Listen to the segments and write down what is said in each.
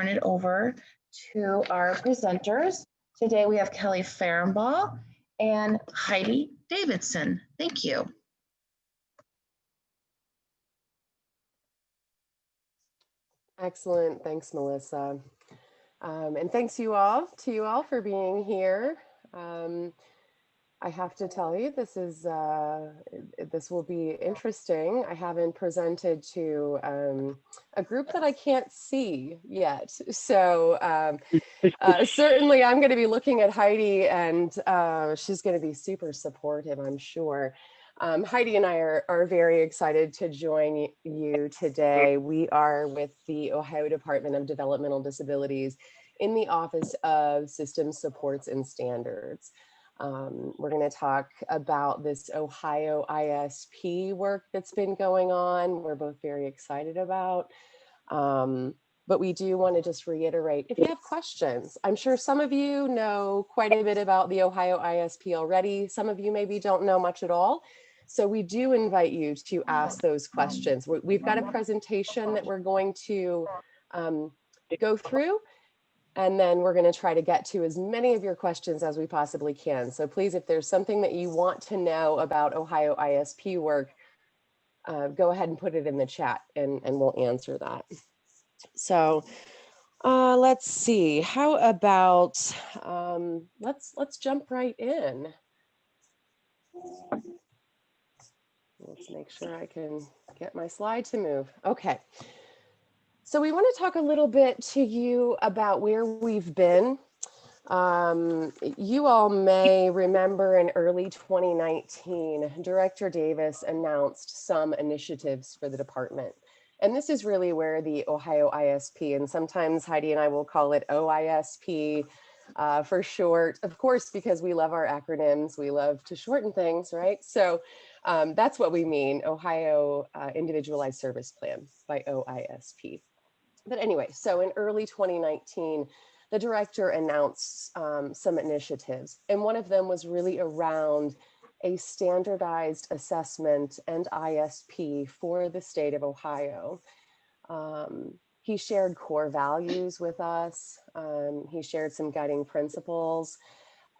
turn it over to our presenters. Today we have Kelly Ferenbaugh and Heidi Davidson. Thank you. Excellent. Thanks, Melissa. And thanks to you all for being here. I have to tell you, this will be interesting. I haven't presented to a group that I can't see yet. So certainly I'm going to be looking at Heidi, and she's going to be super supportive, I'm sure. Heidi and I are very excited to join you today. We are with the Ohio Department of Developmental Disabilities in the Office of System Supports and Standards. We're going to talk about this Ohio ISP work that's been going on. We're both very excited about. But we do want to just reiterate, if you have questions, I'm sure some of you know quite a bit about the Ohio ISP already. Some of you maybe don't know much at all. So we do invite you to ask those questions. We've got a presentation that we're going to go through, and then we're going to try to get to as many of your questions as we possibly can. So please, if there's something that you want to know about Ohio ISP work, go ahead and put it in the chat, and we'll answer that. So let's see, how about, let's jump right in. Let's make sure I can get my slide to move. Okay. So we want to talk a little bit to you about where we've been. You all may remember in early 2019, Director Davis announced some initiatives for the department. And this is really where the Ohio ISP, and sometimes Heidi and I will call it OISP for short, of course, because we love our acronyms, we love to shorten things, right? So that's what we mean, Ohio Individualized Service Plan by OISP. But anyway, so in early 2019, the director announced some initiatives, and one of them was really around a standardized assessment and ISP for the state of Ohio. He shared core values with us. He shared some guiding principles.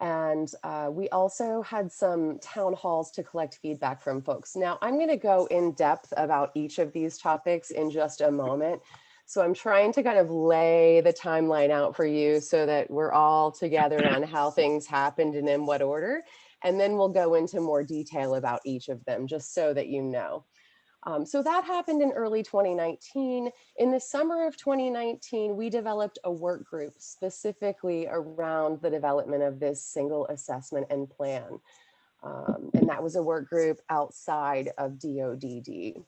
And we also had some town halls to collect feedback from folks. Now, I'm going to go in depth about each of these topics in just a moment. So I'm trying to kind of lay the timeline out for you so that we're all together on how things happened and in what order. And then we'll go into more detail about each of them, just so that you know. So that happened in early 2019. In the summer of 2019, we developed a work group specifically around the development of this single assessment and plan. And that was a work group outside of DODD.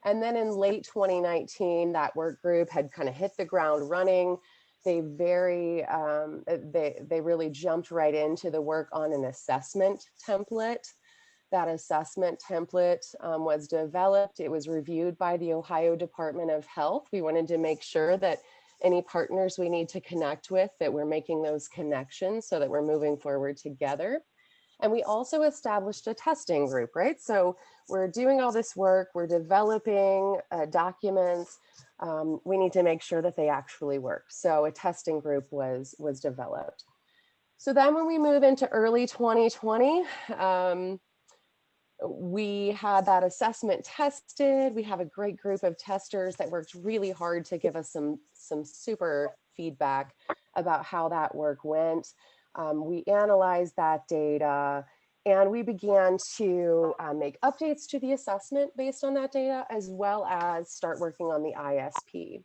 And then in late 2019, that work group had kind of hit the ground running. They really jumped right into the work on an assessment template. That assessment template was developed. It was reviewed by the Ohio Department of Health. We wanted to make sure that any partners we need to connect with, that we're making those connections so that we're moving forward together. And we also established a testing group, right? So we're doing all this work, we're developing documents. We need to make sure that they actually work. So a testing group was developed. So then when we move into early 2020, we had that assessment tested. We have a great group of testers that worked really hard to give us some super feedback about how that work went. We analyzed that data, and we began to make updates to the assessment based on that data, as well as start working on the ISP.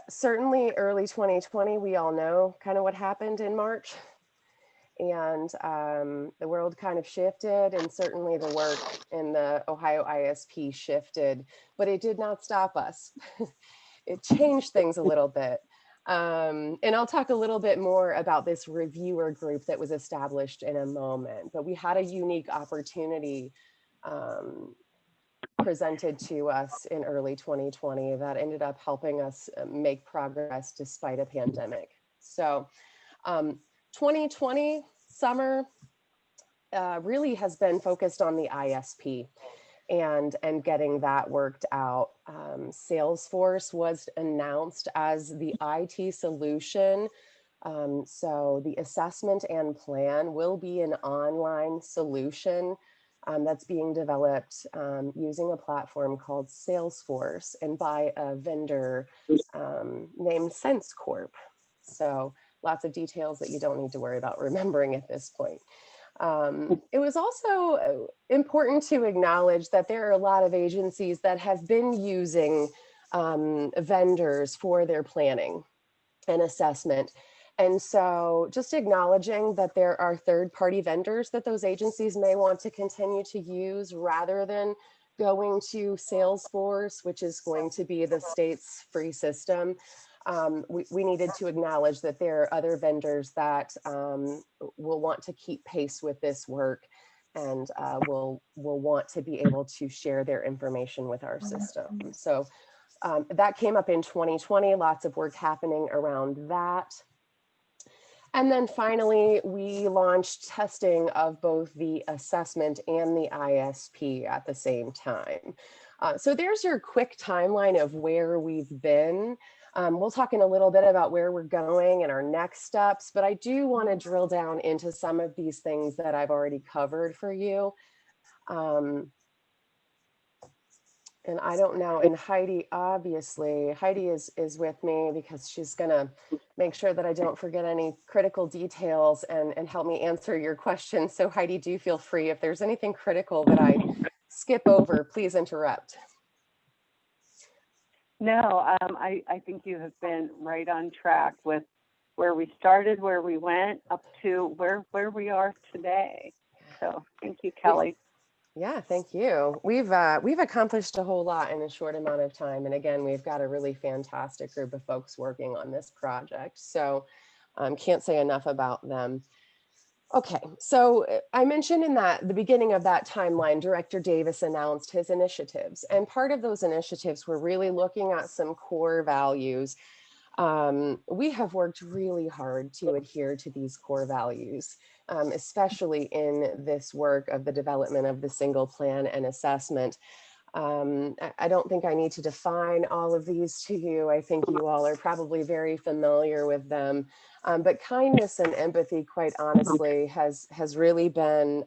Certainly early 2020, we all know kind of what happened in March. And the world kind of shifted, and certainly the work in the Ohio ISP shifted, but it did not stop us. It changed things a little bit. And I'll talk a little bit more about this reviewer group that was established in a moment, but we had a unique opportunity presented to us in early 2020 that ended up helping us make progress despite a pandemic. So 2020 summer really has been focused on the ISP. and getting that worked out. Salesforce was announced as the IT solution. So the assessment and plan will be an online solution that's being developed using a platform called Salesforce and by a vendor named SenseCorp. So lots of details that you don't need to worry about remembering at this point. It was also important to acknowledge that there are a lot of agencies that have been using vendors for their planning and assessment. And so just acknowledging that there are third-party vendors that those agencies may want to continue to use rather than going to Salesforce, which is going to be the state's free system. We needed to acknowledge that there are other vendors that will want to keep pace with this work and will want to be able to share their information with our system. So that came up in 2020, lots of work happening around that. And then finally, we launched testing of both the assessment and the ISP at the same time. So there's your quick timeline of where we've been. We'll talk in a little bit about where we're going and our next steps, but I do want to drill down into some of these things that I've already covered for you. And I don't know, and Heidi, obviously, Heidi is with me because she's gonna make sure that I don't forget any critical details and help me answer your questions. So Heidi, do feel free. If there's anything critical that I skip over, please interrupt. No, I think you have been right on track with where we started, where we went, up to where we are today. So thank you, Kelly. Yeah, thank you. We've accomplished a whole lot in a short amount of time. And again, we've got a really fantastic group of folks working on this project. So can't say enough about them. Okay, so I mentioned in the beginning of that timeline, Director Davis announced his initiatives. And part of those initiatives were really looking at some core values. We have worked really hard to adhere to these core values, especially in this work of the development of the single plan and assessment. I don't think I need to define all of these to you. I think you all are probably very familiar with them. But kindness and empathy, quite honestly, has really been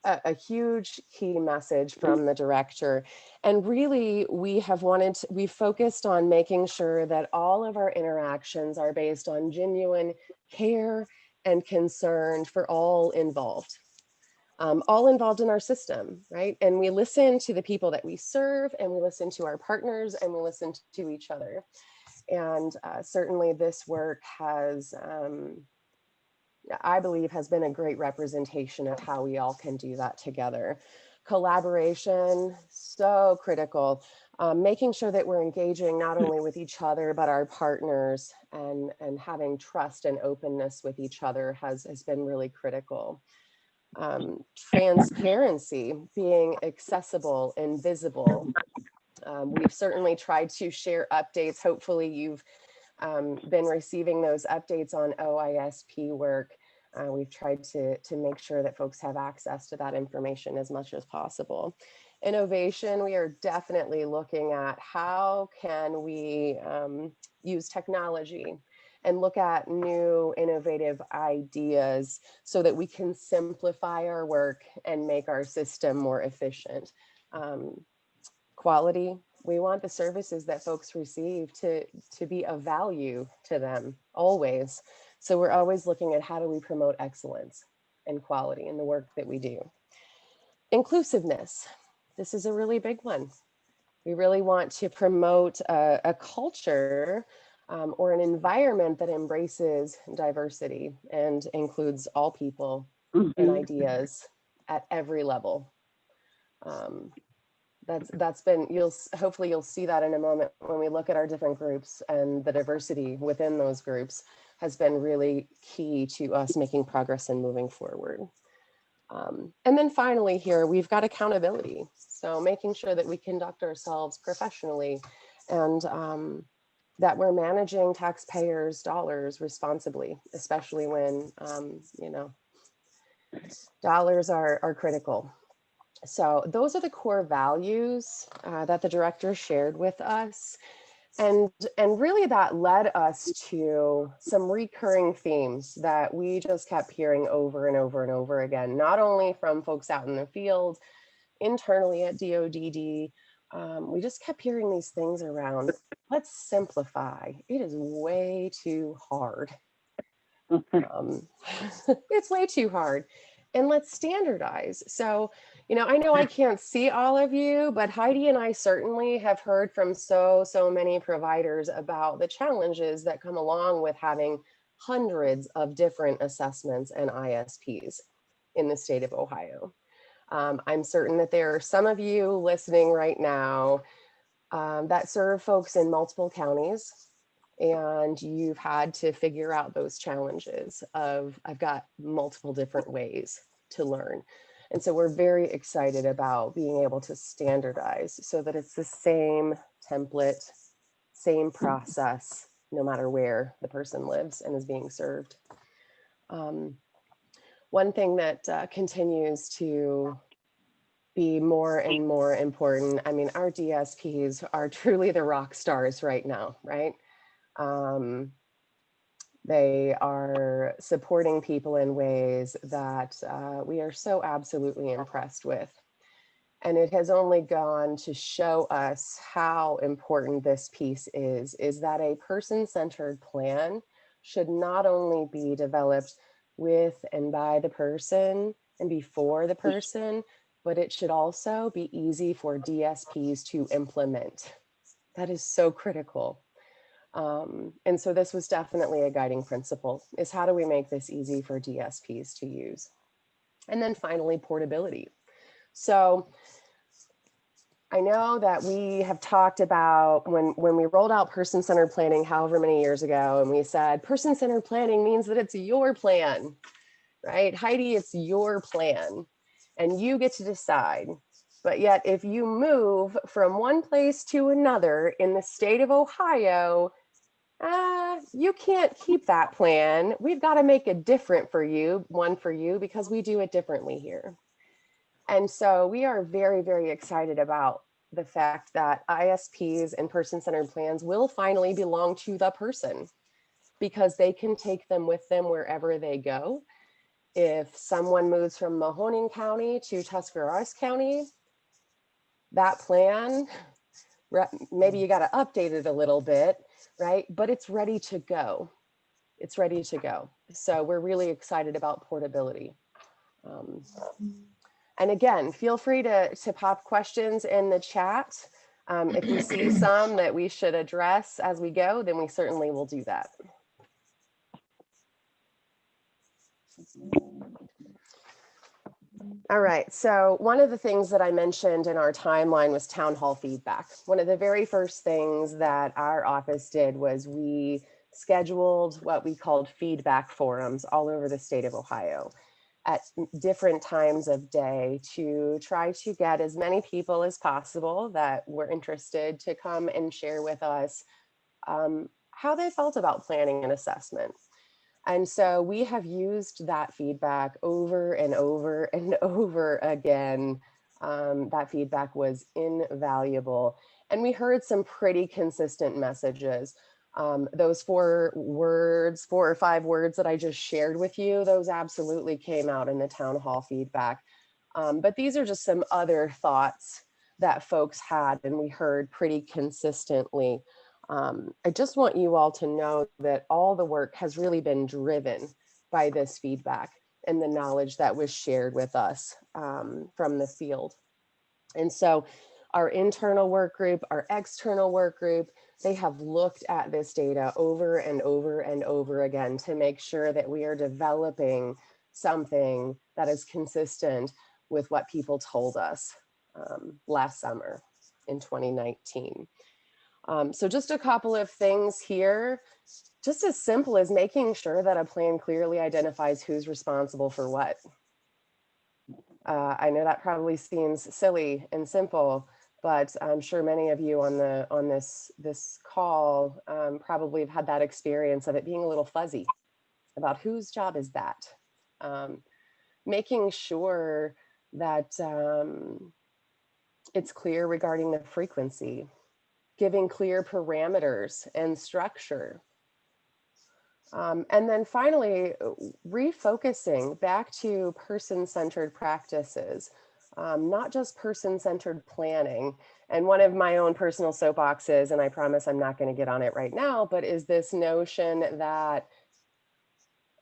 a huge key message from the director. And really, we focused on making sure that all of our interactions are based on genuine care and concern for all involved in our system, right? And we listen to the people that we serve, and we listen to our partners, and we listen to each other. And certainly this work has, I believe, has been a great representation of how we all can do that together. Collaboration, so critical. Making sure that we're engaging not only with each other, but our partners, and having trust and openness with each other has been really critical. Transparency, being accessible and visible. We've certainly tried to share updates. Hopefully you've been receiving those updates on OISP work. We've tried to make sure that folks have access to that information as much as possible. Innovation, we are definitely looking at how can we use technology and look at new innovative ideas so that we can simplify our work and make our system more efficient. Quality, we want the services that folks receive to be of value to them always. So we're always looking at how do we promote excellence and quality in the work that we do. Inclusiveness, this is a really big one. We really want to promote a culture or an environment that embraces diversity and includes all people and ideas at every level. That's been, hopefully you'll see that in a moment when we look at our different groups, and the diversity within those groups has been really key to us making progress and moving forward. And then finally here, we've got accountability. So making sure that we conduct ourselves professionally and that we're managing taxpayers' dollars responsibly, especially when, dollars are critical. So those are the core values that the director shared with us. And really that led us to some recurring themes that we just kept hearing over and over and over again, not only from folks out in the field, internally at DODD, we just kept hearing these things around, let's simplify. It is way too hard. It's way too hard. And let's standardize. So, I know I can't see all of you, but Heidi and I certainly have heard from so many providers about the challenges that come along with having hundreds of different assessments and ISPs in the state of Ohio. I'm certain that there are some of you listening right now that serve folks in multiple counties, and you've had to figure out those challenges of, I've got multiple different ways to learn. And so we're very excited about being able to standardize so that it's the same template, same process, no matter where the person lives and is being served. One thing that continues to be more and more important, I mean, our DSPs are truly the rock stars right now, right? They are supporting people in ways that we are so absolutely impressed with. And it has only gone to show us how important this piece is that a person-centered plan should not only be developed with and by the person and before the person, but it should also be easy for DSPs to implement. That is so critical. And so this was definitely a guiding principle, is how do we make this easy for DSPs to use? And then finally, portability. So I know that we have talked about when we rolled out person-centered planning however many years ago, and we said person-centered planning means that it's your plan, right? Heidi, it's your plan and you get to decide. But yet if you move from one place to another in the state of Ohio, you can't keep that plan. We've got to make a different one for you because we do it differently here. And so we are very, very excited about the fact that ISPs and person-centered plans will finally belong to the person because they can take them with them wherever they go. If someone moves from Mahoning County to Tuscarawas County, that plan, maybe you got to update it a little bit, right? But it's ready to go. It's ready to go. So we're really excited about portability. And again, feel free to pop questions in the chat. If we see some that we should address as we go, then we certainly will do that. All right, so one of the things that I mentioned in our timeline was town hall feedback. One of the very first things that our office did was we scheduled what we called feedback forums all over the state of Ohio at different times of day to try to get as many people as possible that were interested to come and share with us how they felt about planning and assessment. And so we have used that feedback over and over and over again. That feedback was invaluable. And we heard some pretty consistent messages. Those 4 or 5 words that I just shared with you, those absolutely came out in the town hall feedback. But these are just some other thoughts that folks had and we heard pretty consistently. I just want you all to know that all the work has really been driven by this feedback and the knowledge that was shared with us from the field. And so our internal work group, our external work group, they have looked at this data over and over and over again to make sure that we are developing something that is consistent with what people told us last summer in 2019. So just a couple of things here, just as simple as making sure that a plan clearly identifies who's responsible for what. I know that probably seems silly and simple, but I'm sure many of you on this call probably have had that experience of it being a little fuzzy about whose job is that. Making sure that it's clear regarding the frequency, giving clear parameters and structure. And then finally, refocusing back to person-centered practices, not just person-centered planning. And one of my own personal soapboxes, and I promise I'm not going to get on it right now, but is this notion that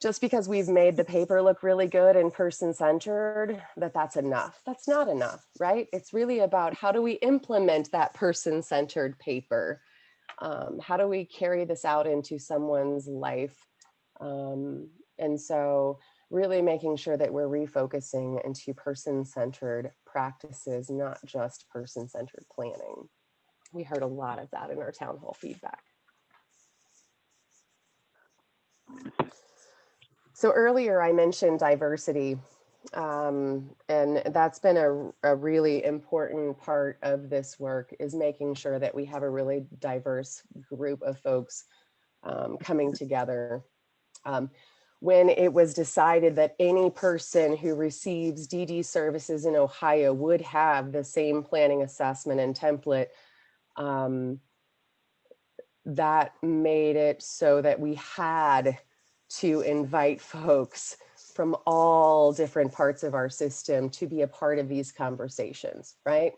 just because we've made the paper look really good and person-centered, that's enough. That's not enough, right? It's really about how do we implement that person-centered paper? How do we carry this out into someone's life? And so really making sure that we're refocusing into person-centered practices, not just person-centered planning. We heard a lot of that in our town hall feedback. So earlier I mentioned diversity, and that's been a really important part of this work, is making sure that we have a really diverse group of folks coming together. When it was decided that any person who receives DD services in Ohio would have the same planning assessment and template, that made it so that we had to invite folks from all different parts of our system to be a part of these conversations, right?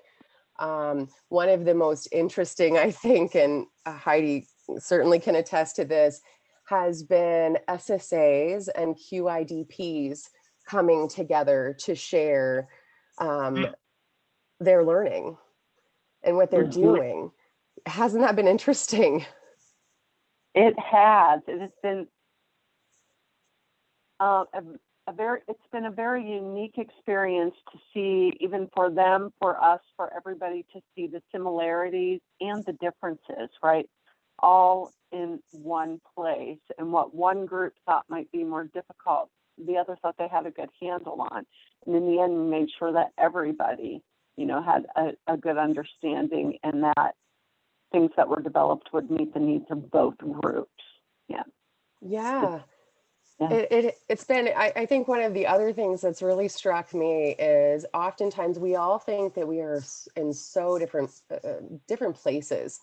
One of the most interesting, I think, and Heidi certainly can attest to this, has been SSAs and QIDPs coming together to share their learning and what they're doing. Hasn't that been interesting? It has. It has been it's been a very unique experience to see, even for them, for us, for everybody, to see the similarities and the differences, right? All in one place. And what one group thought might be more difficult, the other thought they had a good handle on. And in the end, we made sure that everybody, you know, had a good understanding, and that things that were developed would meet the needs of both groups. Yeah. Yeah. Yeah. It's been, I think one of the other things that's really struck me is oftentimes we all think that we are in so different places,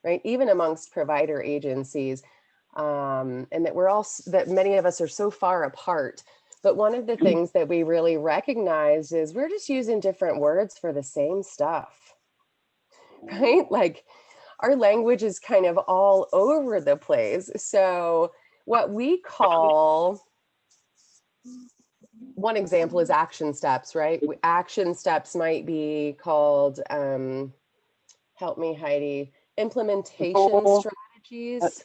right? Even amongst provider agencies, and that that many of us are so far apart. But one of the things that we really recognize is we're just using different words for the same stuff, right? Like our language is kind of all over the place. So what we call, one example is action steps, right? Action steps might be called, help me, Heidi, implementation strategies.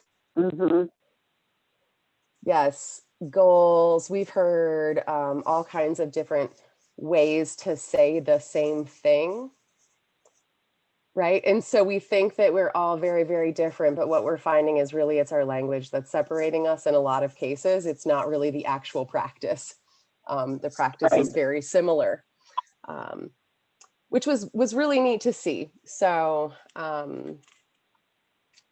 Yes, goals. We've heard all kinds of different ways to say the same thing, right? And so we think that we're all very, very different, but what we're finding is really it's our language that's separating us in a lot of cases. It's not really the actual practice. The practice is very similar, which was really neat to see. So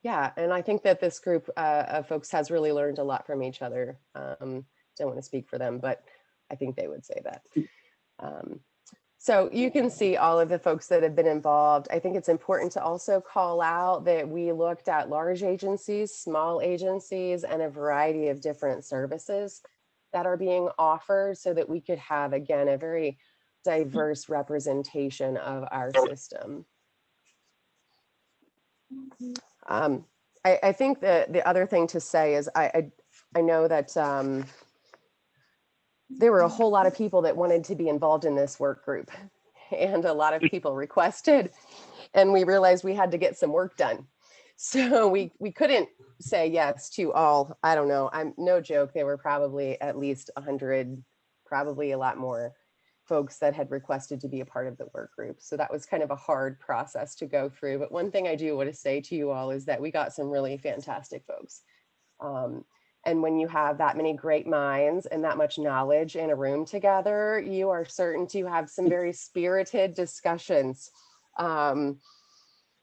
yeah, and I think that this group of folks has really learned a lot from each other. Don't want to speak for them, but I think they would say that. So you can see all of the folks that have been involved. I think it's important to also call out that we looked at large agencies, small agencies, and a variety of different services that are being offered so that we could have, again, a very diverse representation of our system. I think that the other thing to say is I know that there were a whole lot of people that wanted to be involved in this work group, and a lot of people requested, and we realized we had to get some work done. So we couldn't say yes to all. I don't know, I'm no joke, there were probably at least 100, probably a lot more folks that had requested to be a part of the work group. So that was kind of a hard process to go through. But one thing I do want to say to you all is that we got some really fantastic folks. And when you have that many great minds and that much knowledge in a room together, you are certain to have some very spirited discussions.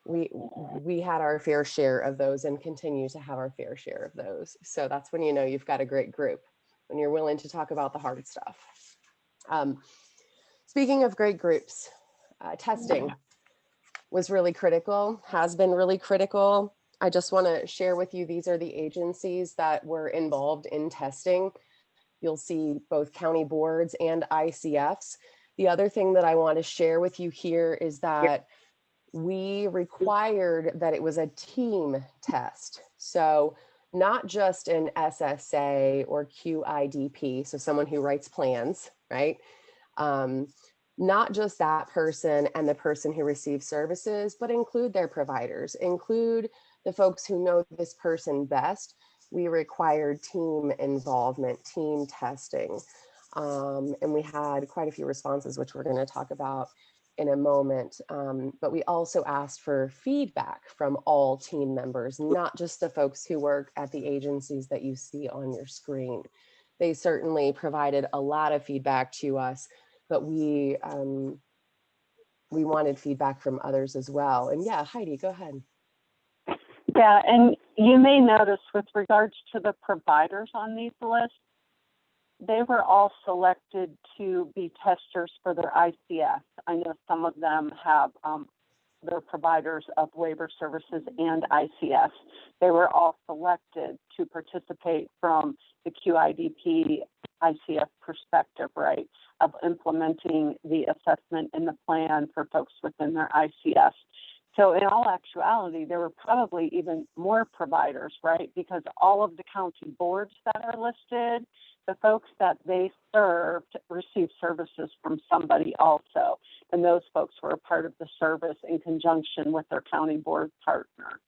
We had our fair share of those and continue to have our fair share of those. So that's when you know you've got a great group, when you're willing to talk about the hard stuff. Speaking of great groups, testing was really critical, has been really critical. I just want to share with you, these are the agencies that were involved in testing. You'll see both county boards and ICFs. The other thing that I want to share with you here is that we required that it was a team test. So not just an SSA or QIDP, so someone who writes plans, right? Not just that person and the person who receives services, but include their providers, include the folks who know this person best. We required team involvement, team testing. And we had quite a few responses, which we're going to talk about in a moment. But we also asked for feedback from all team members, not just the folks who work at the agencies that you see on your screen. They certainly provided a lot of feedback to us, but we wanted feedback from others as well. And yeah, Heidi, go ahead. Yeah, and you may notice with regards to the providers on these lists, they were all selected to be testers for their ICF. I know some of them have their providers of labor services and ICF. They were all selected to participate from the QIDP ICF perspective, right, of implementing the assessment and the plan for folks within their ICF. So in all actuality, there were probably even more providers, right, because all of the county boards that are listed, the folks that they served received services from somebody also. And those folks were a part of the service in conjunction with their county board partner.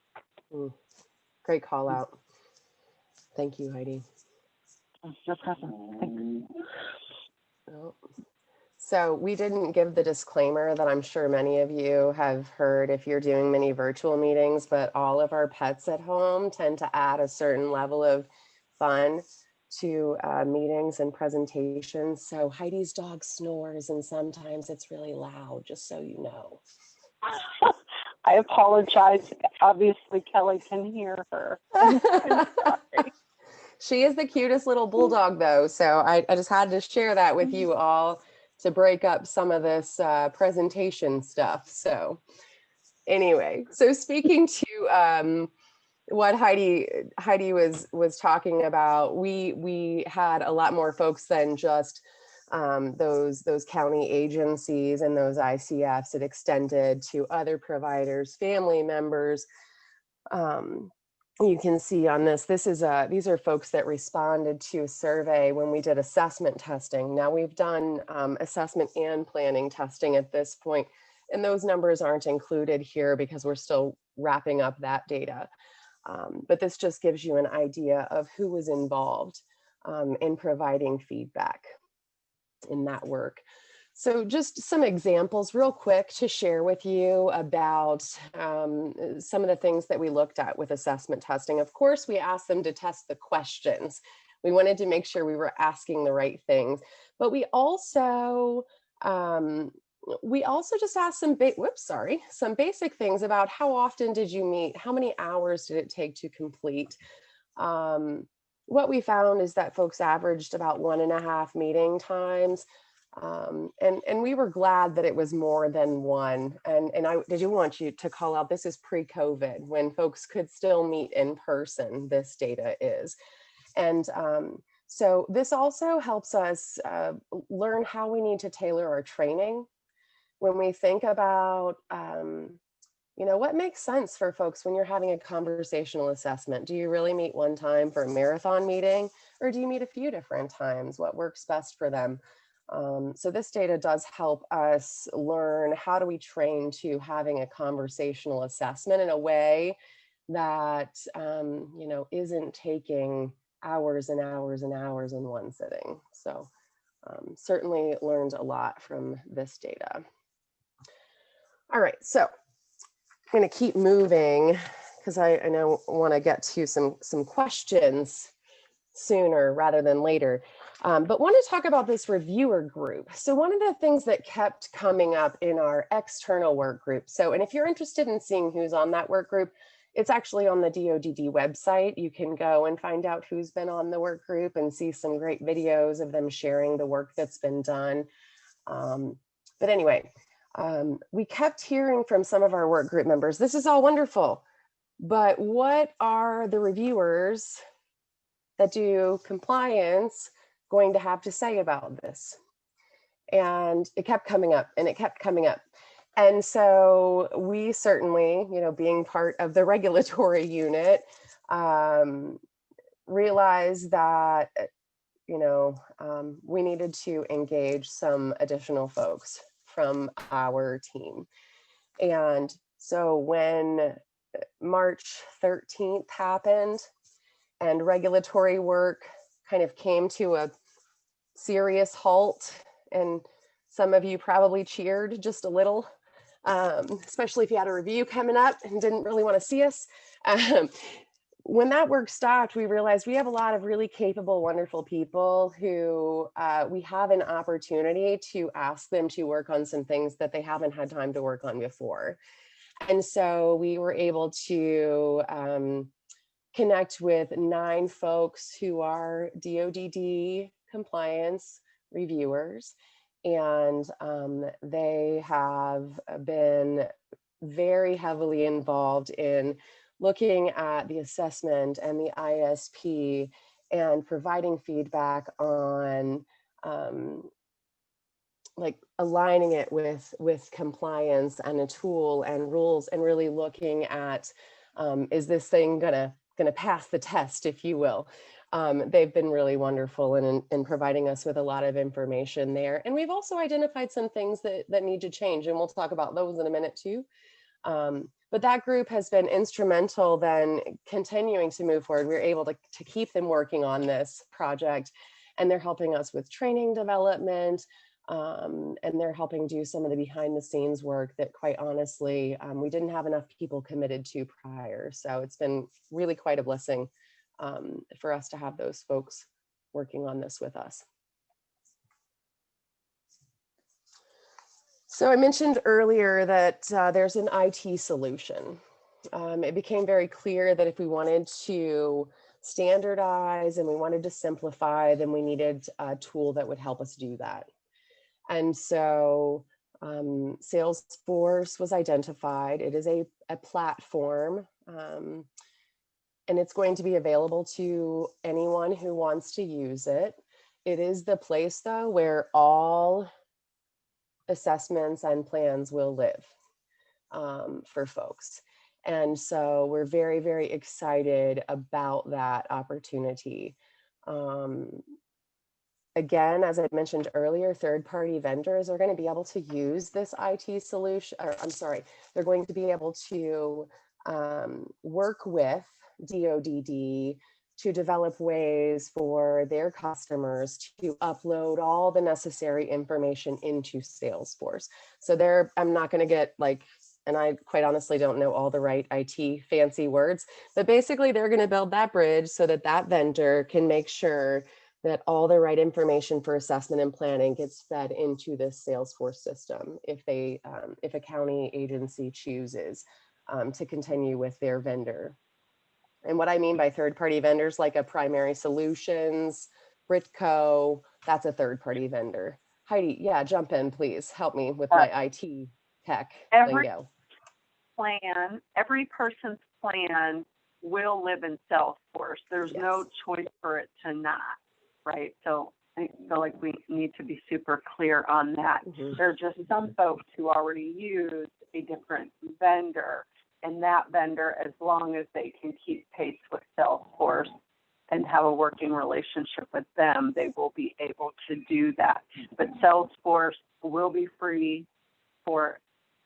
Great call out. Thank you, Heidi. No problem. Thanks. So we didn't give the disclaimer that I'm sure many of you have heard if you're doing many virtual meetings, but all of our pets at home tend to add a certain level of fun to meetings and presentations. So Heidi's dog snores and sometimes it's really loud, just so you know. I apologize. Obviously, Kelly can hear her. I'm sorry. She is the cutest little bulldog though. So I just had to share that with you all to break up some of this presentation stuff. So anyway, so speaking to what Heidi was talking about, we had a lot more folks than just those county agencies and those ICFs. It extended to other providers, family members. You can see on this, these are folks that responded to a survey when we did assessment testing. Now we've done assessment and planning testing at this point, and those numbers aren't included here because we're still wrapping up that data. But this just gives you an idea of who was involved in providing feedback in that work. So just some examples real quick to share with you about some of the things that we looked at with assessment testing. Of course, we asked them to test the questions. We wanted to make sure we were asking the right things, but we also just asked some basic things about how often did you meet, how many hours did it take to complete. What we found is that folks averaged about 1.5 meeting times. And we were glad that it was more than one. And I did want you to call out, this is pre-COVID when folks could still meet in person, this data is. And so this also helps us learn how we need to tailor our training. When we think about, what makes sense for folks when you're having a conversational assessment? Do you really meet one time for a marathon meeting, or do you meet a few different times? What works best for them? So this data does help us learn how do we train to having a conversational assessment in a way that, isn't taking hours and hours and hours in one sitting. So certainly learned a lot from this data. All right, so I'm going to keep moving because I know I want to get to some questions sooner rather than later. But want to talk about this reviewer group. So one of the things that kept coming up in our external work group. So, and if you're interested in seeing who's on that work group, it's actually on the DODD website. You can go and find out who's been on the work group and see some great videos of them sharing the work that's been done. But anyway, we kept hearing from some of our work group members, this is all wonderful, but what are the reviewers that do compliance going to have to say about this? And it kept coming up and it kept coming up. And so we certainly, you know, being part of the regulatory unit, realized that, you know, we needed to engage some additional folks from our team. And so when March 13th happened and regulatory work kind of came to a serious halt, and some of you probably cheered just a little, especially if you had a review coming up and didn't really want to see us. When that work stopped, we realized we have a lot of really capable, wonderful people who we have an opportunity to ask them to work on some things that they haven't had time to work on before. And so we were able to connect with 9 folks who are DODD compliance reviewers. And they have been very heavily involved in looking at the assessment and the ISP and providing feedback on like aligning it with compliance and a tool and rules, and really looking at is this thing gonna pass the test, if you will. They've been really wonderful in providing us with a lot of information there. And we've also identified some things that need to change, and we'll talk about those in a minute too. But that group has been instrumental then continuing to move forward. We're able to keep them working on this project, and they're helping us with training development, and they're helping do some of the behind the scenes work that, quite honestly, we didn't have enough people committed to prior. So it's been really quite a blessing for us to have those folks working on this with us. So I mentioned earlier that there's an IT solution. It became very clear that if we wanted to standardize and we wanted to simplify, then we needed a tool that would help us do that. And so Salesforce was identified. It is a platform, and it's going to be available to anyone who wants to use it. It is the place, though, where all assessments and plans will live for folks. And so we're very, very excited about that opportunity. Again, as I mentioned earlier, third-party vendors are going to be able to use this IT solution, or I'm sorry, they're going to be able to work with DODD to develop ways for their customers to upload all the necessary information into Salesforce. So I'm not going to get like, and I quite honestly don't know all the right IT fancy words, but basically they're going to build that bridge so that that vendor can make sure that all the right information for assessment and planning gets fed into this Salesforce system if a county agency chooses to continue with their vendor. And what I mean by third-party vendors, like a Primary Solutions, Britco, that's a third-party vendor. Heidi, yeah, jump in, please. Help me with my IT tech lingo. Every person's plan will live in Salesforce. There's no choice for it to not, right? So I feel like we need to be super clear on that. There are just some folks who already use a different vendor. And that vendor, as long as they can keep pace with Salesforce and have a working relationship with them, they will be able to do that. But Salesforce will be free for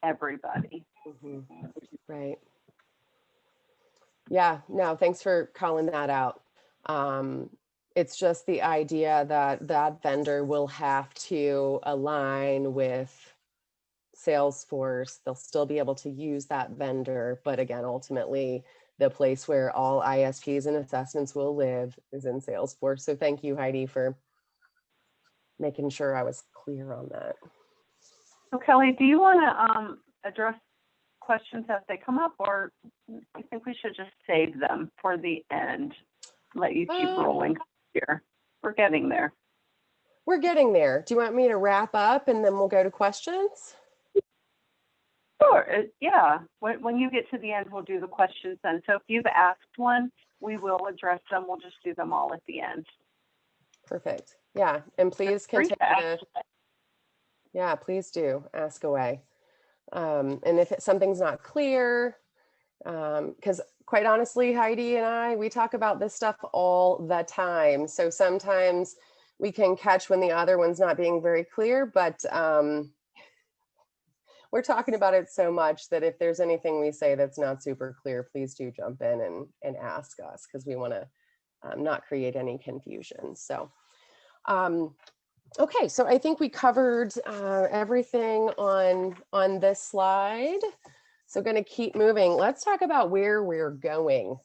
everybody. Right. Yeah, no, thanks for calling that out. It's just the idea that that vendor will have to align with Salesforce. They'll still be able to use that vendor, but again, ultimately, the place where all ISPs and assessments will live is in Salesforce. So thank you, Heidi, for making sure I was clear on that. So Kelly, do you want to address questions as they come up, or I think we should just save them for the end, let you keep rolling here? We're getting there. We're getting there. Do you want me to wrap up and then we'll go to questions? Sure. Yeah. When you get to the end, we'll do the questions then. So if you've asked one, we will address them. We'll just do them all at the end. Perfect. Yeah. And please Free continue to to, ask. yeah, please do ask away. And if something's not clear, because quite honestly, Heidi and I, we talk about this stuff all the time. So sometimes we can catch when the other one's not being very clear, but we're talking about it so much that if there's anything we say that's not super clear, please do jump in and ask us, because we want to not create any confusion. So, okay, so I think we covered everything on this slide. So going to keep moving. Let's talk about where we're going,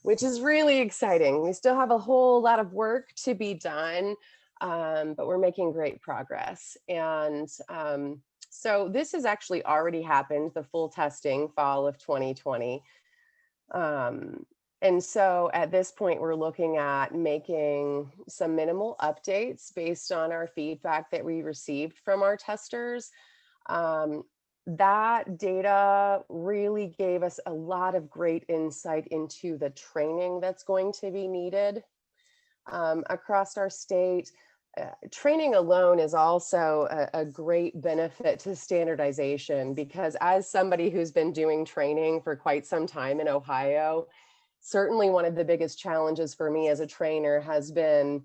which is really exciting. We still have a whole lot of work to be done, but we're making great progress. And so this has actually already happened, the full testing, fall of 2020. And so at this point, we're looking at making some minimal updates based on our feedback that we received from our testers. That data really gave us a lot of great insight into the training that's going to be needed across our state. Training alone is also a great benefit to standardization, because as somebody who's been doing training for quite some time in Ohio, certainly one of the biggest challenges for me as a trainer has been,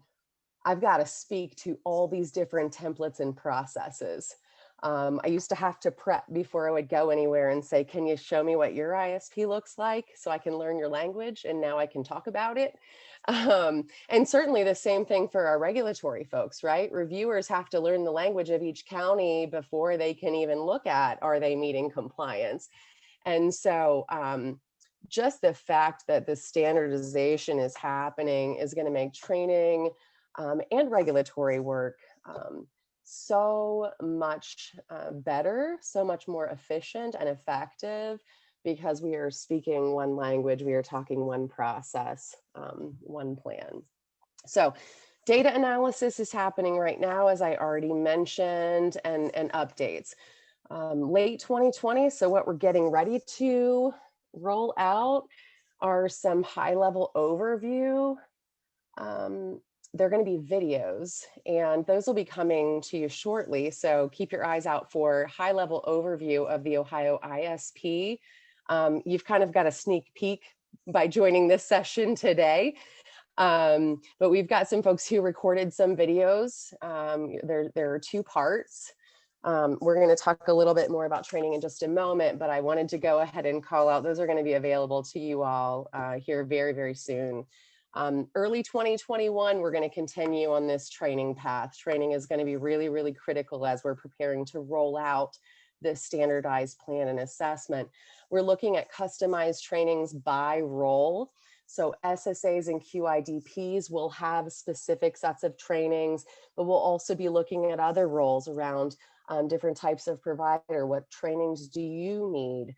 I've got to speak to all these different templates and processes. I used to have to prep before I would go anywhere and say, can you show me what your ISP looks like so I can learn your language and now I can talk about it? And certainly the same thing for our regulatory folks, right? Reviewers have to learn the language of each county before they can even look at, are they meeting compliance? And so just the fact that the standardization is happening is going to make training and regulatory work so much better, so much more efficient and effective, because we are speaking one language, we are talking one process, one plan. So data analysis is happening right now, as I already mentioned, and updates. Late 2020, so what we're getting ready to roll out are some high-level overview. They're going to be videos, and those will be coming to you shortly. So keep your eyes out for high-level overview of the Ohio ISP. You've kind of got a sneak peek by joining this session today. But we've got some folks who recorded some videos. There are 2 parts. We're going to talk a little bit more about training in just a moment, but I wanted to go ahead and call out, those are going to be available to you all here very, very soon. Early 2021, we're going to continue on this training path. Training is going to be really, really critical as we're preparing to roll out this standardized plan and assessment. We're looking at customized trainings by role. So SSAs and QIDPs will have specific sets of trainings, but we'll also be looking at other roles around different types of provider. What trainings do you need?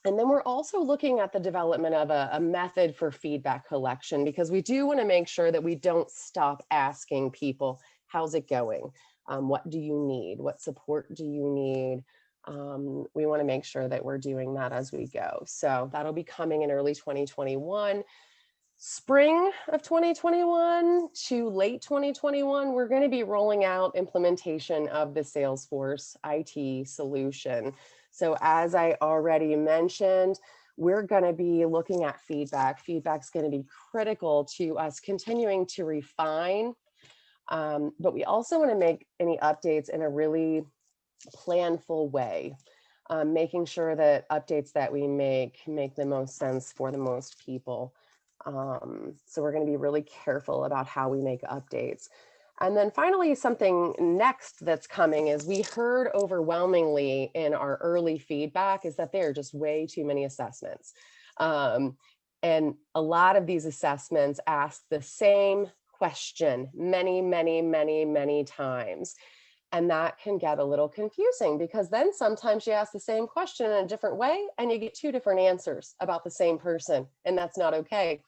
And then we're also looking at the development of a method for feedback collection, because we do want to make sure that we don't stop asking people, how's it going? What do you need? What support do you need? We want to make sure that we're doing that as we go. So that'll be coming in early 2021. Spring of 2021 to late 2021, we're going to be rolling out implementation of the Salesforce IT solution. So as I already mentioned, we're going to be looking at feedback. Feedback's going to be critical to us continuing to refine, but we also want to make any updates in a really planful way, making sure that updates that we make the most sense for the most people. So we're going to be really careful about how we make updates. And then finally, something next that's coming is, we heard overwhelmingly in our early feedback is that there are just way too many assessments. And a lot of these assessments ask the same question many times. And that can get a little confusing, because then sometimes you ask the same question in a different way and you get 2 different answers about the same person, and that's not okay.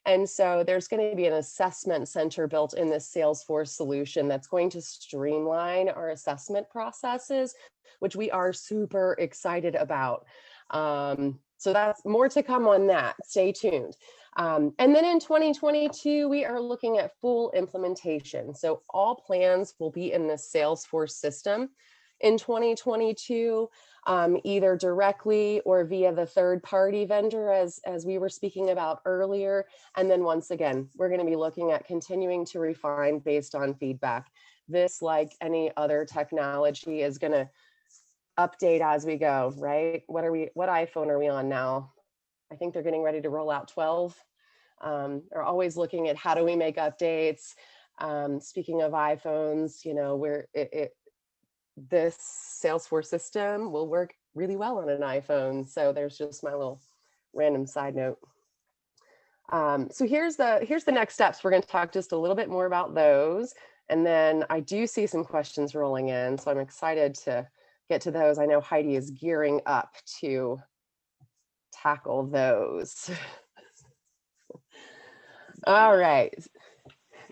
And so there's going to be an assessment center built in this Salesforce solution that's going to streamline our assessment processes, which we are super excited about. So that's more to come on that. Stay tuned. And then in 2022, we are looking at full implementation. So all plans will be in the Salesforce system in 2022, either directly or via the third-party vendor, as we were speaking about earlier. And then once again, we're going to be looking at continuing to refine based on feedback. This, like any other technology, is going to update as we go, right? What iPhone are we on now? I think they're getting ready to roll out 12. They're always looking at how do we make updates. Speaking of iPhones, you know, this Salesforce system will work really well on an iPhone. So there's just my little random side note. So here's the next steps. We're going to talk just a little bit more about those. And then I do see some questions rolling in, so I'm excited to get to those. I know Heidi is gearing up to tackle those. All right.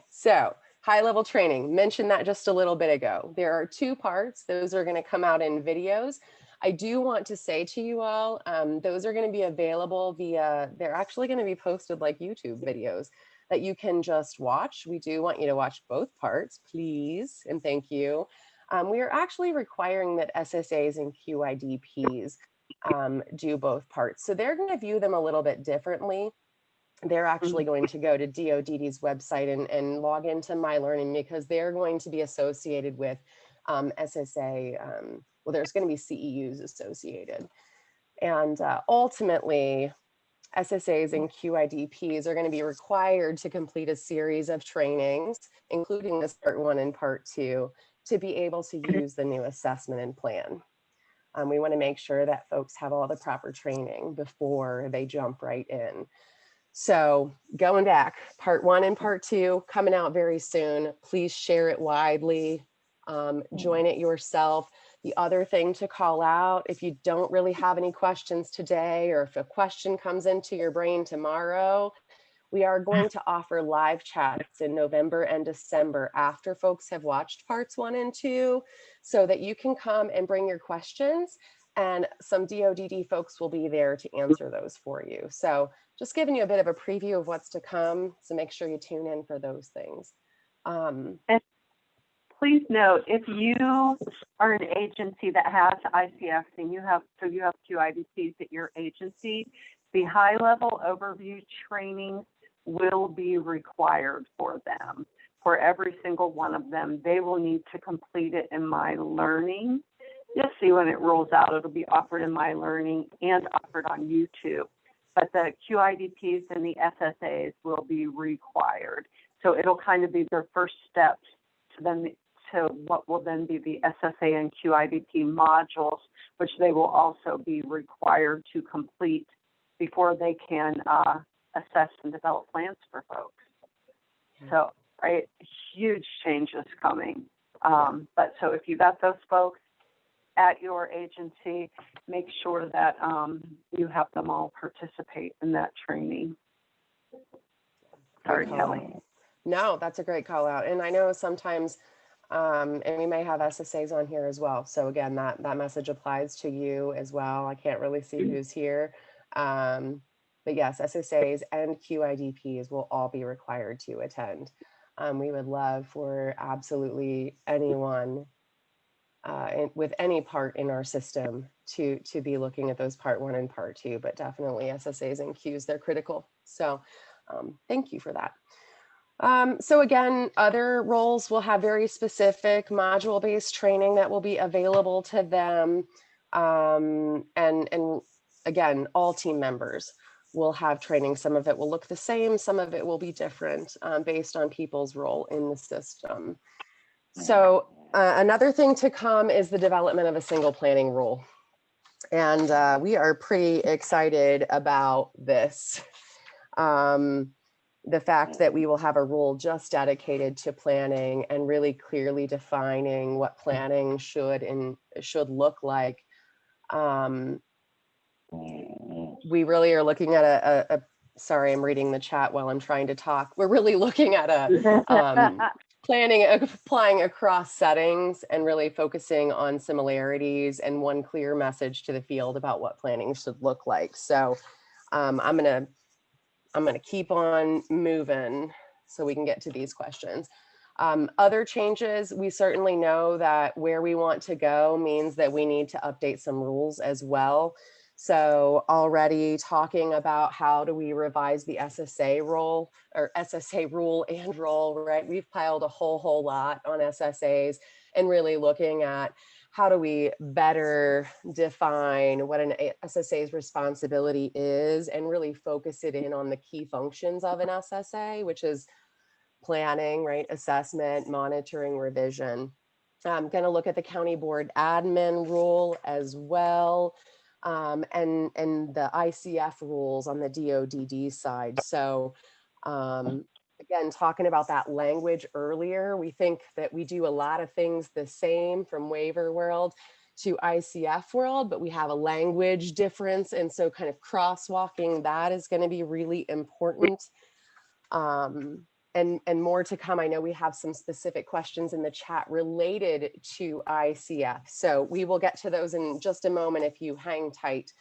So high-level training, mentioned that just a little bit ago. There are 2 parts. Those are going to come out in videos. I do want to say to you all, those are going to be available via, they're actually going to be posted like YouTube videos that you can just watch. We do want you to watch both parts, please, and thank you. We are actually requiring that SSAs and QIDPs do both parts. So they're going to view them a little bit differently. They're actually going to go to DODD's website and log into My Learning, because they're going to be associated with SSA. Well, there's going to be CEUs associated. And ultimately, SSAs and QIDPs are going to be required to complete a series of trainings, including this part 1 and part 2, to be able to use the new assessment and plan. We want to make sure that folks have all the proper training before they jump right in. So going back, part 1 and part 2 coming out very soon. Please share it widely, join it yourself. The other thing to call out, if you don't really have any questions today, or if a question comes into your brain tomorrow, we are going to offer live chats in November and December after folks have watched parts 1 and 2, so that you can come and bring your questions, and some DODD folks will be there to answer those for you. So just giving you a bit of a preview of what's to come, so make sure you tune in for those things. And please note, if you are an agency that has ICFs and you have QIDPs at your agency, the high-level overview training will be required for them. For every single one of them, they will need to complete it in My Learning. You'll see when it rolls out, it'll be offered in My Learning and offered on YouTube. But the QIDPs and the SSAs will be required. So it'll kind of be their first steps to what will then be the SSA and QIDP modules, which they will also be required to complete before they can assess and develop plans for folks. So, right, huge changes coming. But so if you got those folks at your agency, make sure that you have them all participate in that training. Sorry, Kelly. No, that's a great call out. And I know sometimes, and we may have SSAs on here as well. So again, that message applies to you as well. I can't really see who's here. But yes, SSAs and QIDPs will all be required to attend. We would love for absolutely anyone with any part in our system to be looking at those part 1 and part 2, but definitely SSAs and Qs, they're critical. So thank you for that. So again, other roles will have very specific module-based training that will be available to them. And again, all team members will have training. Some of it will look the same, some of it will be different based on people's role in the system. So another thing to come is the development of a single planning rule. And we are pretty excited about this. The fact that we will have a rule just dedicated to planning and really clearly defining what planning should look like. We really are looking at sorry, I'm reading the chat while I'm trying to talk. We're really looking at a applying across settings and really focusing on similarities and one clear message to the field about what planning should look like. So I'm gonna keep on moving so we can get to these questions. Other changes, we certainly know that where we want to go means that we need to update some rules as well. So already talking about how do we revise the SSA role or SSA rule and role, right? We've piled a whole lot on SSAs and really looking at how do we better define what an SSA's responsibility is and really focus it in on the key functions of an SSA, which is planning, right? Assessment, monitoring, revision. I'm going to look at the county board admin rule as well, and the ICF rules on the DODD side. So again, talking about that language earlier, we think that we do a lot of things the same from waiver world to ICF world, but we have a language difference. And so kind of crosswalking that is going to be really important. And more to come. I know we have some specific questions in the chat related to ICF. So we will get to those in just a moment if you hang tight.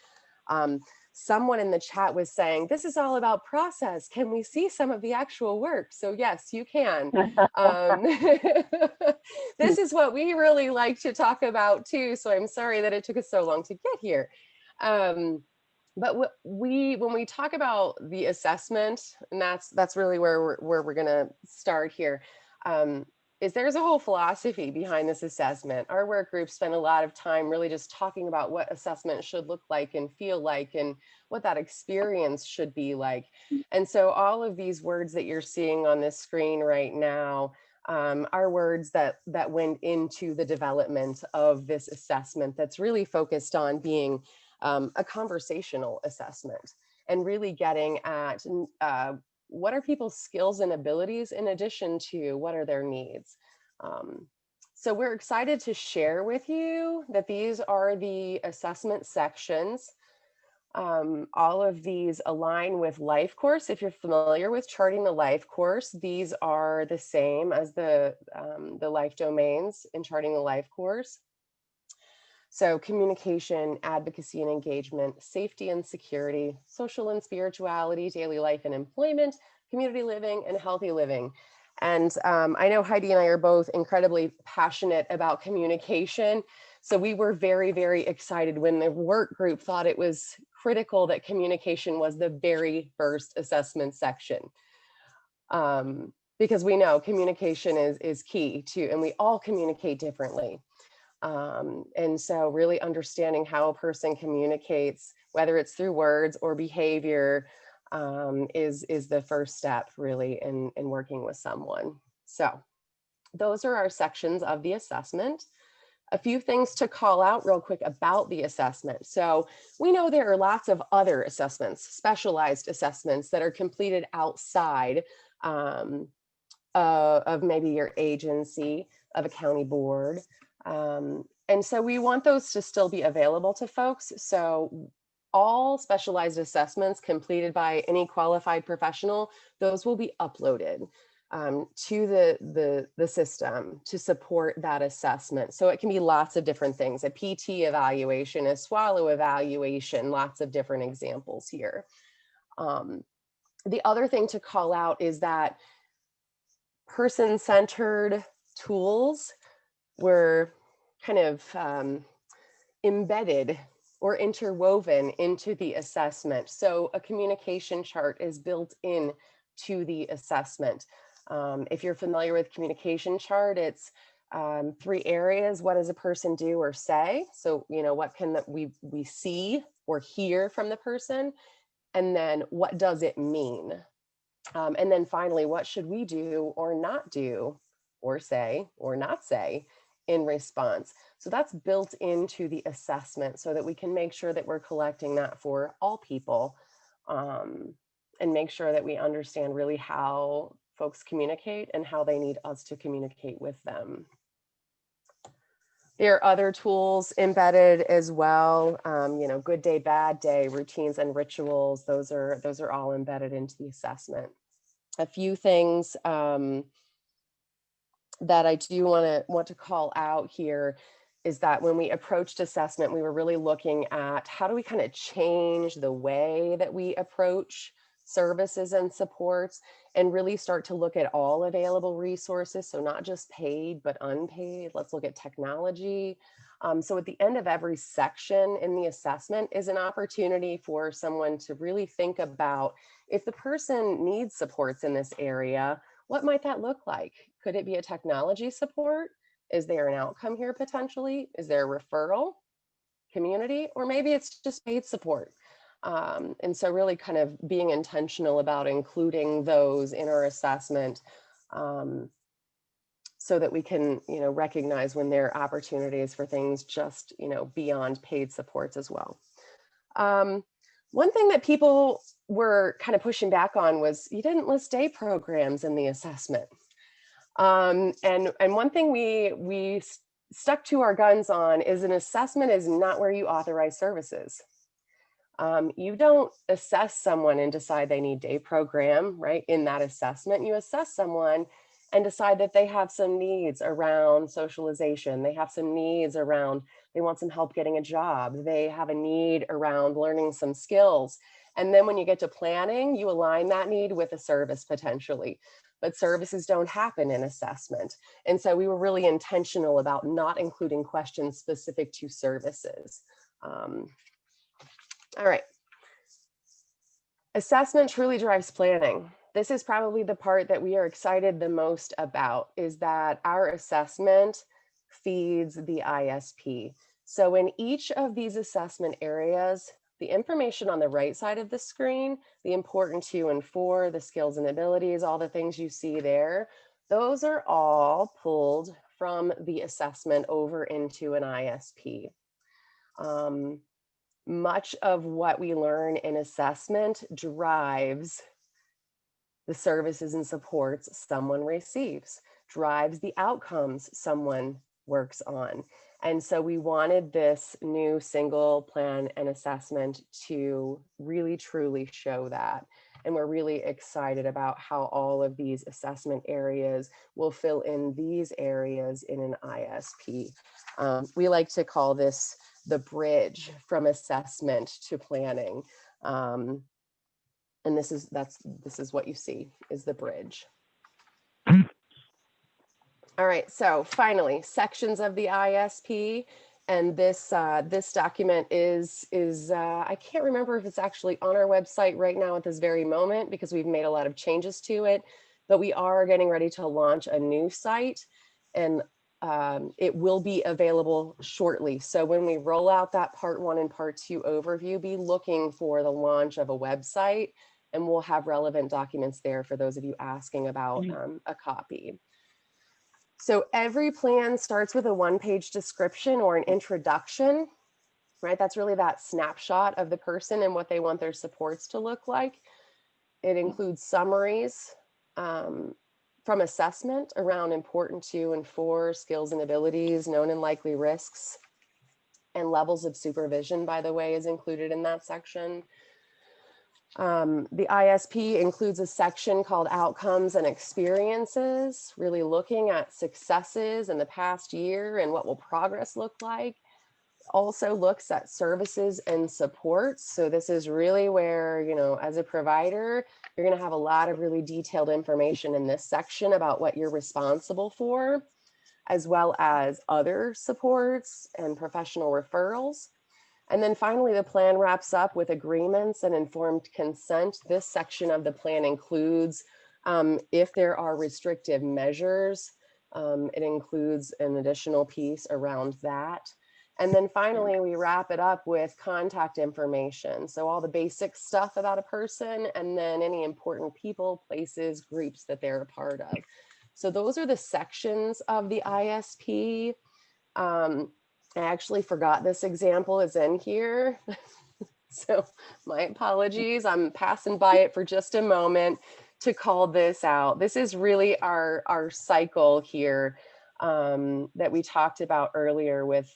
Someone in the chat was saying, this is all about process. Can we see some of the actual work? So yes, you can. This is what we really like to talk about too. So I'm sorry that it took us so long to get here. But when we talk about the assessment, and that's really where we're going to start here, is there's a whole philosophy behind this assessment. Our work group spent a lot of time really just talking about what assessment should look like and feel like and what that experience should be like. And so all of these words that you're seeing on this screen right now are words that went into the development of this assessment that's really focused on being a conversational assessment and really getting at what are people's skills and abilities in addition to what are their needs. So we're excited to share with you that these are the assessment sections. All of these align with life course. If you're familiar with charting the life course, these are the same as the life domains in charting the life course. So communication, advocacy and engagement, safety and security, social and spirituality, daily life and employment, community living, and healthy living. And I know Heidi and I are both incredibly passionate about communication. So we were very, very excited when the work group thought it was critical that communication was the very first assessment section. Because we know communication is key to, and we all communicate differently. And so really understanding how a person communicates, whether it's through words or behavior, is the first step really in working with someone. So those are our sections of the assessment. A few things to call out real quick about the assessment. So we know there are lots of other assessments, specialized assessments that are completed outside of maybe your agency, of a county board. And so we want those to still be available to folks. So all specialized assessments completed by any qualified professional, those will be uploaded to the system to support that assessment. So it can be lots of different things, a PT evaluation, a swallow evaluation, lots of different examples here. The other thing to call out is that person-centered tools were kind of embedded or interwoven into the assessment. So a communication chart is built in to the assessment. If you're familiar with communication chart, it's 3 areas. What does a person do or say? So, you know, what can we see or hear from the person? And then what does it mean? And then finally, what should we do or not do or say or not say in response? So that's built into the assessment so that we can make sure that we're collecting that for all people and make sure that we understand really how folks communicate and how they need us to communicate with them. There are other tools embedded as well. You know, good day, bad day, routines and rituals. Those are all embedded into the assessment. A few things that I do want to call out here is that when we approached assessment, we were really looking at how do we kind of change the way that we approach services and supports and really start to look at all available resources. So not just paid, but unpaid. Let's look at technology. So at the end of every section in the assessment is an opportunity for someone to really think about if the person needs supports in this area, what might that look like? Could it be a technology support? Is there an outcome here potentially? Is there a referral, community, or maybe it's just paid support? And so really kind of being intentional about including those in our assessment so that we can, you know, recognize when there are opportunities for things just, you know, beyond paid supports as well. One thing that people were kind of pushing back on was you didn't list day programs in the assessment. And one thing we stuck to our guns on is an assessment is not where you authorize services. You don't assess someone and decide they need day program, right? In that assessment, you assess someone and decide that they have some needs around socialization. They have some needs around, they want some help getting a job. They have a need around learning some skills. And then when you get to planning, you align that need with a service potentially. But services don't happen in assessment. And so we were really intentional about not including questions specific to services. All right. Assessment truly drives planning. This is probably the part that we are excited the most about, is that our assessment feeds the ISP. So in each of these assessment areas, the information on the right side of the screen, the important 2 and 4, the skills and abilities, all the things you see there, those are all pulled from the assessment over into an ISP. Much of what we learn in assessment drives the services and supports someone receives, drives the outcomes someone works on. And so we wanted this new single plan and assessment to really truly show that. And we're really excited about how all of these assessment areas will fill in these areas in an ISP. We like to call this the bridge from assessment to planning. And this is what you see is the bridge. All right, so finally, sections of the ISP. And this document is I can't remember if it's actually on our website right now at this very moment because we've made a lot of changes to it, but we are getting ready to launch a new site and it will be available shortly. So when we roll out that part 1 and part 2 overview, be looking for the launch of a website and we'll have relevant documents there for those of you asking about a copy. So every plan starts with a 1-page description or an introduction, right? That's really that snapshot of the person and what they want their supports to look like. It includes summaries from assessment around important 2 and 4 skills and abilities, known and likely risks, and levels of supervision, by the way, is included in that section. The ISP includes a section called outcomes and experiences, really looking at successes in the past year and what will progress look like. Also looks at services and supports. So this is really where, you know, as a provider, you're going to have a lot of really detailed information in this section about what you're responsible for, as well as other supports and professional referrals. And then finally, the plan wraps up with agreements and informed consent. This section of the plan includes if there are restrictive measures, it includes an additional piece around that. And then finally, we wrap it up with contact information. So all the basic stuff about a person and then any important people, places, groups that they're a part of. So those are the sections of the ISP. I actually forgot this example is in here. So my apologies. I'm passing by it for just a moment to call this out. This is really our cycle here that we talked about earlier with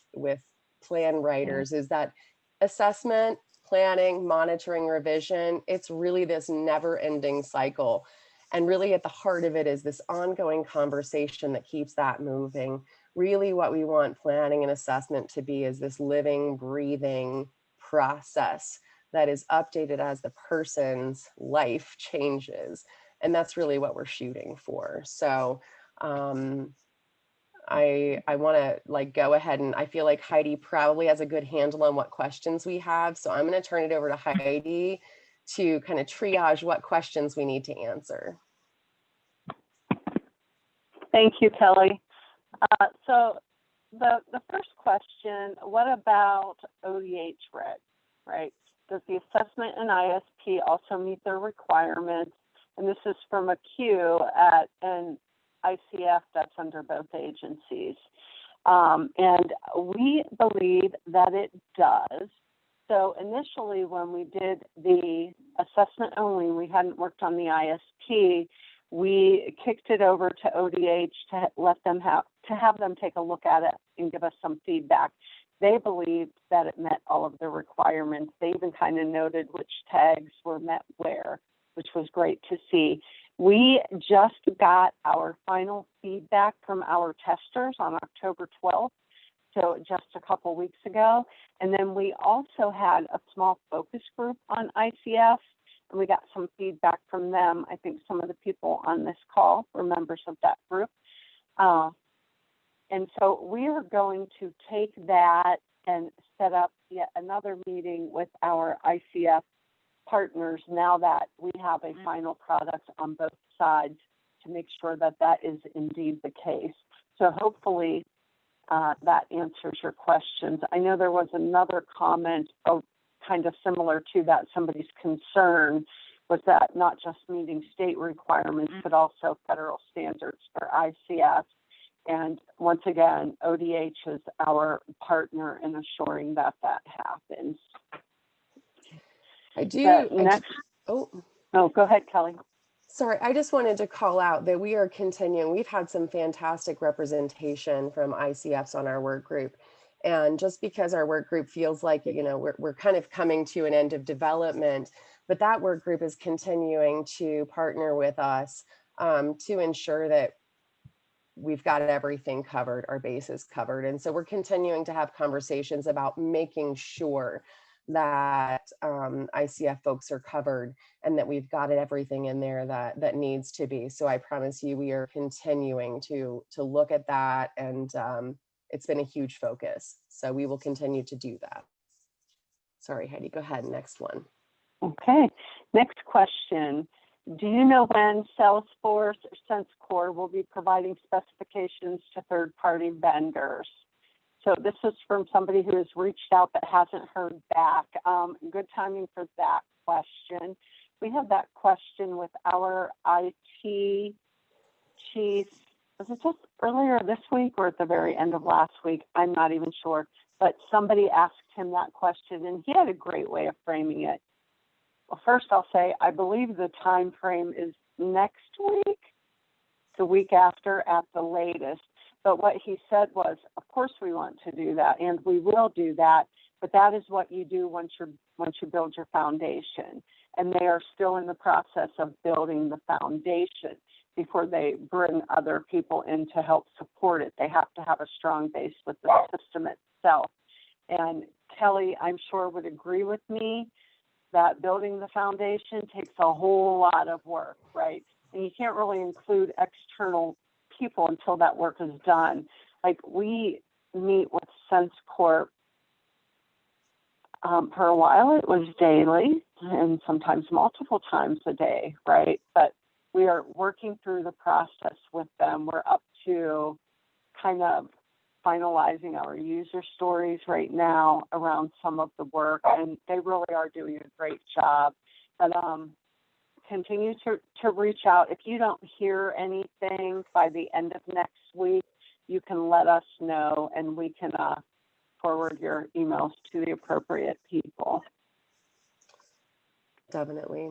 plan writers is that assessment, planning, monitoring, revision, it's really this never-ending cycle. And really at the heart of it is this ongoing conversation that keeps that moving. Really what we want planning and assessment to be is this living, breathing process that is updated as the person's life changes. And that's really what we're shooting for. So I want to like go ahead, and I feel like Heidi probably has a good handle on what questions we have. So I'm going to turn it over to Heidi to kind of triage what questions we need to answer. Thank you, Kelly. So the first question, what about ODH reg, right? Does the assessment and ISP also meet their requirements? And this is from a Q at an ICF that's under both agencies. And we believe that it does. So initially when we did the assessment only, we hadn't worked on the ISP, we kicked it over to ODH to let them have them take a look at it and give us some feedback. They believed that it met all of the requirements. They even kind of noted which tags were met where, which was great to see. We just got our final feedback from our testers on October 12th, so just a couple weeks ago. And then we also had a small focus group on ICF, and we got some feedback from them. I think some of the people on this call were members of that group. And so we are going to take that and set up yet another meeting with our ICF partners now that we have a final product on both sides to make sure that that is indeed the case. So hopefully that answers your questions. I know there was another comment kind of similar to that. Somebody's concern was that not just meeting state requirements, but also federal standards for ICF. And once again, ODH is our partner in assuring that that happens. Go ahead, Kelly. Sorry, I just wanted to call out that we are continuing. We've had some fantastic representation from ICFs on our work group. And just because our work group feels like, you know, we're kind of coming to an end of development, but that work group is continuing to partner with us to ensure that we've got everything covered, our bases covered. And so we're continuing to have conversations about making sure that ICF folks are covered and that we've got everything in there that needs to be. So I promise you, we are continuing to look at that, and it's been a huge focus. So we will continue to do that. Sorry, Heidi, go ahead, next one. Okay, next question. Do you know when Salesforce or SenseCore will be providing specifications to third-party vendors? So this is from somebody who has reached out but hasn't heard back. Good timing for that question. We had that question with our IT chief. Was it just earlier this week or at the very end of last week? I'm not even sure. But somebody asked him that question, and he had a great way of framing it. Well, first I'll say I believe the time frame is next week, the week after at the latest. But what he said was, of course we want to do that, and we will do that, but that is what you do once you build your foundation. And they are still in the process of building the foundation before they bring other people in to help support it. They have to have a strong base with the system itself. And Kelly, I'm sure, would agree with me that building the foundation takes a whole lot of work, right? And you can't really include external people until that work is done. Like, we meet with SenseCore for a while. It was daily and sometimes multiple times a day, right? But we are working through the process with them. We're up to kind of finalizing our user stories right now around some of the work, and they really are doing a great job. But continue to reach out. If you don't hear anything by the end of next week, you can let us know, and we can forward your emails to the appropriate people. Definitely.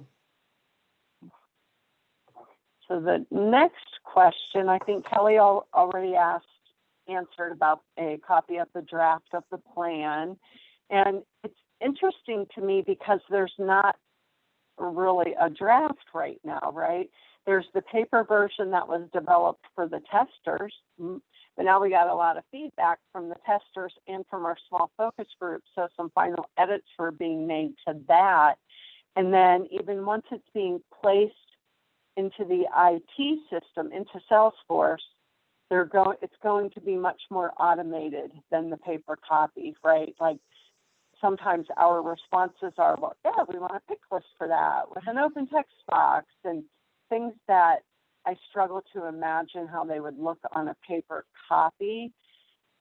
So the next question, I think Kelly already asked answered about a copy of the draft of the plan. And it's interesting to me because there's not really a draft right now, right? There's the paper version that was developed for the testers, but now we got a lot of feedback from the testers and from our small focus group. So some final edits were being made to that. And then even once it's being placed into the IT system, into Salesforce, it's going to be much more automated than the paper copy, right? Like sometimes our responses are, well, yeah, we want a pick list for that with an open text box and things that I struggle to imagine how they would look on a paper copy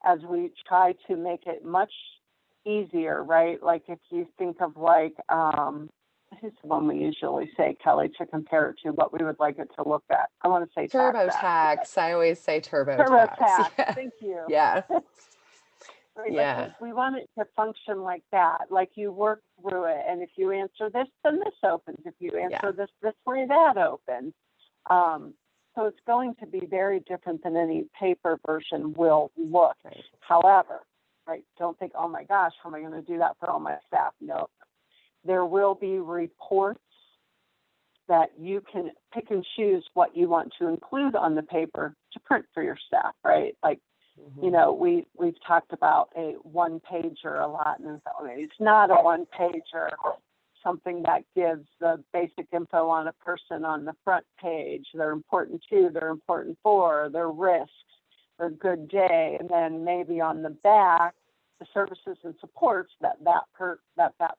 as we try to make it much easier, right? Like if you think of like, who's the one we usually say, Kelly, to compare it to what we would like it to look at? I want to say TurboTax. I always say TurboTax. TurboTax. Yeah. Thank you. Yeah. Right, Yeah. like we want it to function like that. Like you work through it, and if you answer this, then this opens. If you answer this way, that opens. So it's going to be very different than any paper version will look. Right. However, right, don't think, oh my gosh, how am I going to do that for all my staff? No. There will be reports that you can pick and choose what you want to include on the paper to print for your staff, right? Like, you know, we've talked about a one-pager a lot, and it's not a one-pager, something that gives the basic info on a person on the front page, their important to, their important for, their risks, their good day, and then maybe on the back, the services and supports that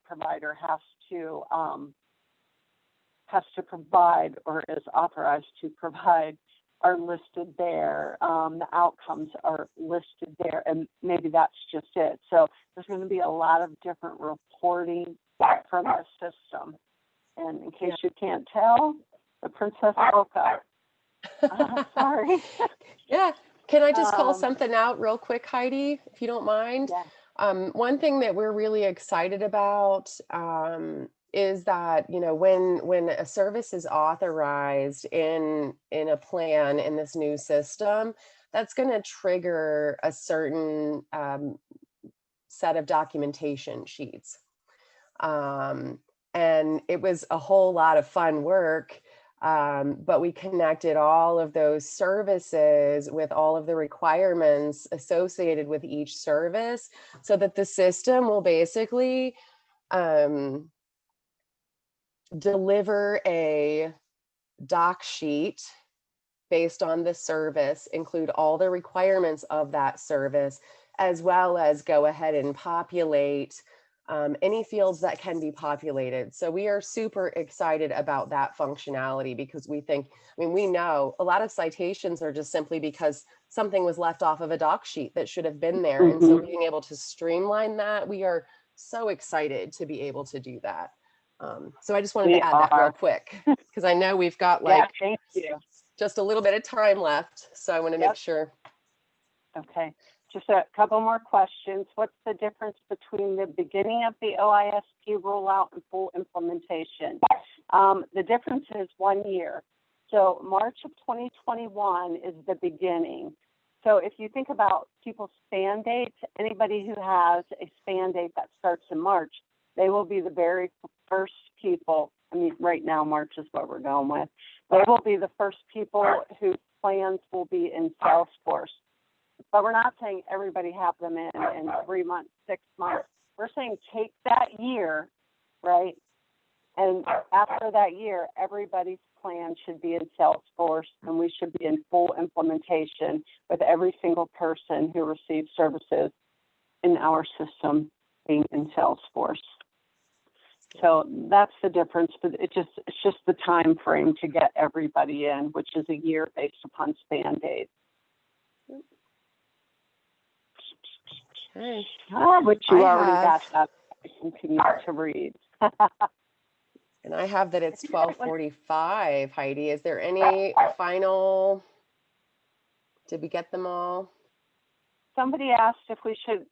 provider has to provide or is authorized to provide are listed there. The outcomes are listed there, and maybe that's just it. So there's going to be a lot of different reporting from the system. And in case you can't tell, the princess woke up. Sorry. Yeah. Can I just call something out real quick, Heidi, if you don't mind? Yeah. One thing that we're really excited about is that, you know, when a service is authorized in a plan in this new system, that's going to trigger a certain set of documentation sheets. And it was a whole lot of fun work. But we connected all of those services with all of the requirements associated with each service so that the system will basically deliver a doc sheet based on the service, include all the requirements of that service, as well as go ahead and populate any fields that can be populated. So we are super excited about that functionality because we think, I mean, we know a lot of citations are just simply because something was left off of a doc sheet that should have been there. And so being able to streamline that, we are so excited to be able to do that. So I just wanted to add that real quick because I know we've got like thank you. just a little bit of time left. So I want to make sure. Okay. Just a couple more questions. What's the difference between the beginning of the OISP rollout and full implementation? The difference is 1 year. So March of 2021 is the beginning. So if you think about people's span dates, anybody who has a span date that starts in March, they will be the very first people. I mean, right now, March is what we're going with. They will be the first people whose plans will be in Salesforce. But we're not saying everybody have them in 3 months, 6 months. We're saying take that year, right? And after that year, everybody's plan should be in Salesforce, and we should be in full implementation with every single person who receives services in our system being in Salesforce. So that's the difference, but it's just the time frame to get everybody in, which is a year based upon span dates. Okay. Which you already got that. I continue to read. And I have that it's 12:45, Heidi. Is there any final, did we get them all? Somebody asked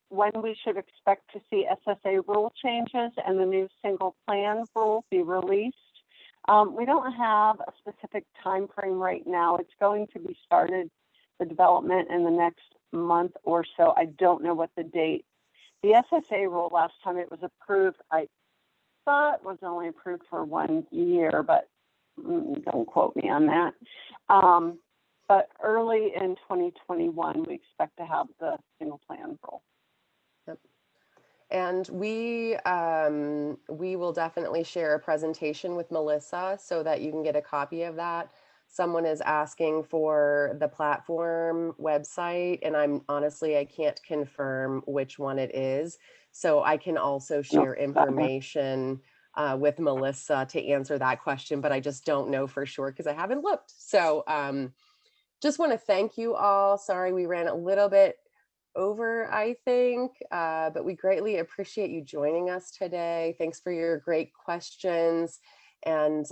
when we should expect to see SSA rule changes and the new single plan rule be released. We don't have a specific time frame right now. It's going to be started, the development, in the next month or so. I don't know what the date. The SSA rule last time it was approved, I thought was only approved for 1 year, but don't quote me on that. But early in 2021, we expect to have the single plan rule. Yep. And we will definitely share a presentation with Melissa so that you can get a copy of that. Someone is asking for the platform website, and I can't confirm which one it is. So I can also share information with Melissa to answer that question, but I just don't know for sure because I haven't looked. So just want to thank you all. Sorry, we ran a little bit over, I think, but we greatly appreciate you joining us today. Thanks for your great questions. And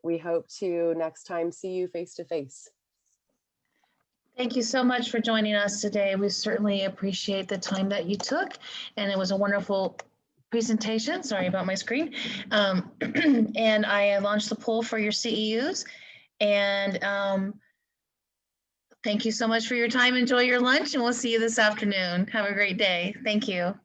we hope to next time see you face to face. Thank you so much for joining us today. We certainly appreciate the time that you took, and it was a wonderful presentation. Sorry about my screen. And I launched the poll for your CEUs. And thank you so much for your time. Enjoy your lunch, and we'll see you this afternoon. Have a great day. Thank you.